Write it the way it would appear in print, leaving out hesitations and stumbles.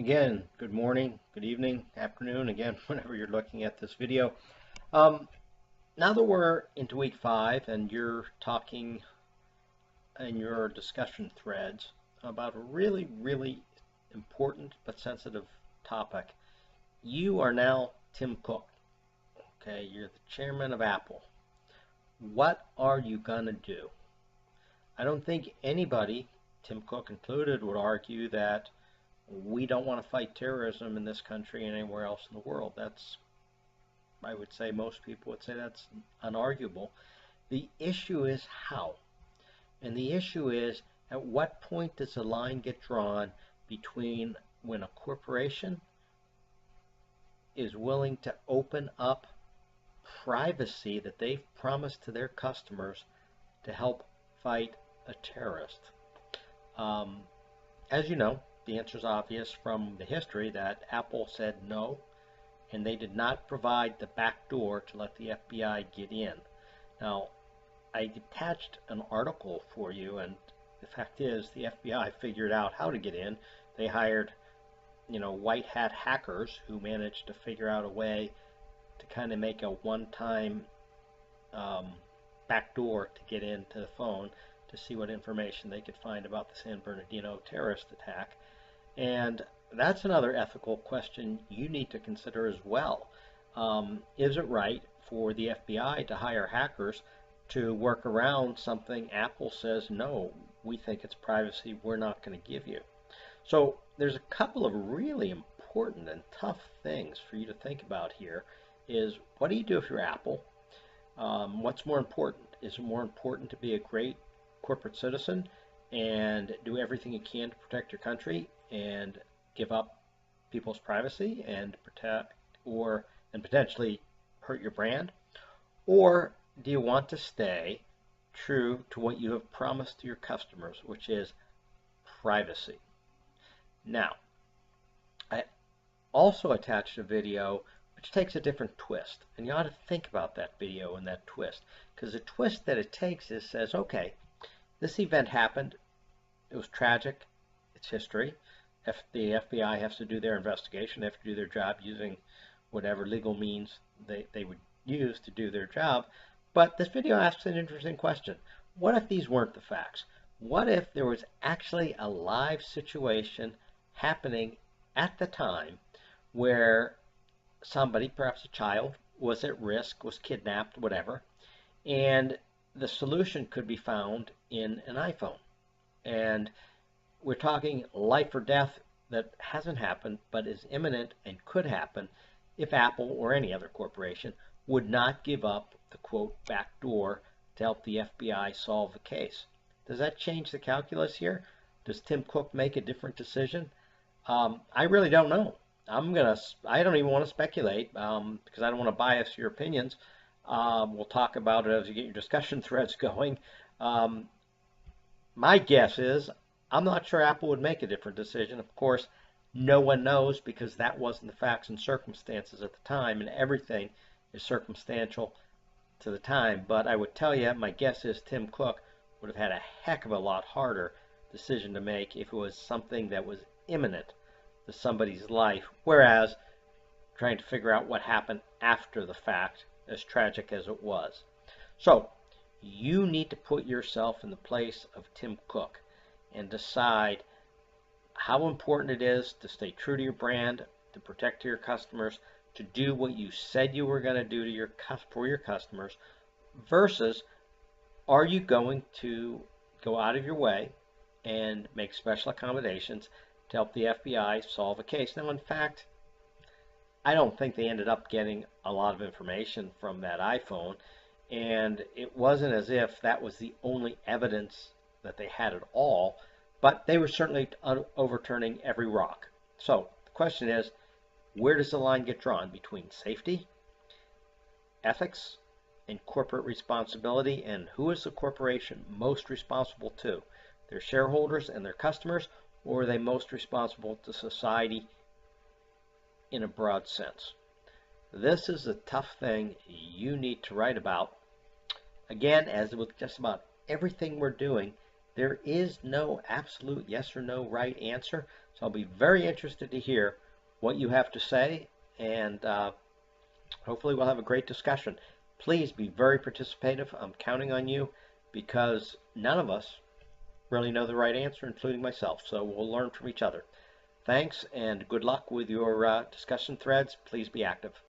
Again, good morning, good evening, afternoon, again, whenever you're looking at this video. Um, Now that we're into week 5 and you're talking in your discussion threads about a really, really important but sensitive topic, you are now Tim Cook. Okay, you're the chairman of Apple. What are you going to do? I don't think anybody, Tim Cook included, would argue that we don't want to fight terrorism in this country and anywhere else in the world. I would say most people would say that's unarguable. The issue is how. And the issue is, at what point does the line get drawn between when a corporation is willing to open up privacy that they've promised to their customers to help fight a terrorist? As you know, the answer is obvious from the history that Apple said no, and they did not provide the back door to let the FBI get in. Now, I attached an article for you, and the fact is the FBI figured out how to get in. They hired, white hat hackers who managed to figure out a way to kind of make a one-time back door to get into the phone to see what information they could find about the San Bernardino terrorist attack. And that's another ethical question you need to consider as well. Is it right for the FBI to hire hackers to work around something Apple says, no, we think it's privacy, we're not going to give you? So there's a couple of really important and tough things for you to think about here. Is what do you do if you're Apple? What's more important? Is it more important to be a great corporate citizen and do everything you can to protect your country and give up people's privacy and potentially hurt your brand? Or do you want to stay true to what you have promised to your customers, which is privacy? Now, I also attached a video which takes a different twist, and you ought to think about that video and that twist, because the twist that it takes says, okay, this event happened, it was tragic, it's history. The FBI has to do their investigation, they have to do their job using whatever legal means they would use to do their job. But this video asks an interesting question. What if these weren't the facts? What if there was actually a live situation happening at the time where somebody, perhaps a child, was at risk, was kidnapped, whatever, and the solution could be found in an iPhone? And we're talking life or death that hasn't happened but is imminent and could happen if Apple or any other corporation would not give up the quote back door to help the FBI solve the case. Does that change the calculus here? Does Tim Cook make a different decision? I really don't know. I don't even want to speculate because I don't want to bias your opinions. We'll talk about it as you get your discussion threads going. My guess is I'm not sure Apple would make a different decision. Of course, no one knows because that wasn't the facts and circumstances at the time, and everything is circumstantial to the time. But I would tell you, my guess is Tim Cook would have had a heck of a lot harder decision to make if it was something that was imminent to somebody's life, whereas trying to figure out what happened after the fact, as tragic as it was. So you need to put yourself in the place of Tim Cook and decide how important it is to stay true to your brand, to protect your customers, to do what you said you were going to do for your customers, versus are you going to go out of your way and make special accommodations to help the FBI solve a case? Now, in fact, I don't think they ended up getting a lot of information from that iPhone, and it wasn't as if that was the only evidence that they had at all, but they were certainly overturning every rock. So the question is, where does the line get drawn between safety, ethics, and corporate responsibility, and who is the corporation most responsible to? Their shareholders and their customers, or are they most responsible to society in a broad sense? This is a tough thing you need to write about. Again, as with just about everything we're doing, There is no absolute yes or no right answer. So I'll be very interested to hear what you have to say, and hopefully we'll have a great discussion. Please be very participative. I'm counting on you because none of us really know the right answer, including myself. So we'll learn from each other. Thanks, and good luck with your discussion threads. Please be active.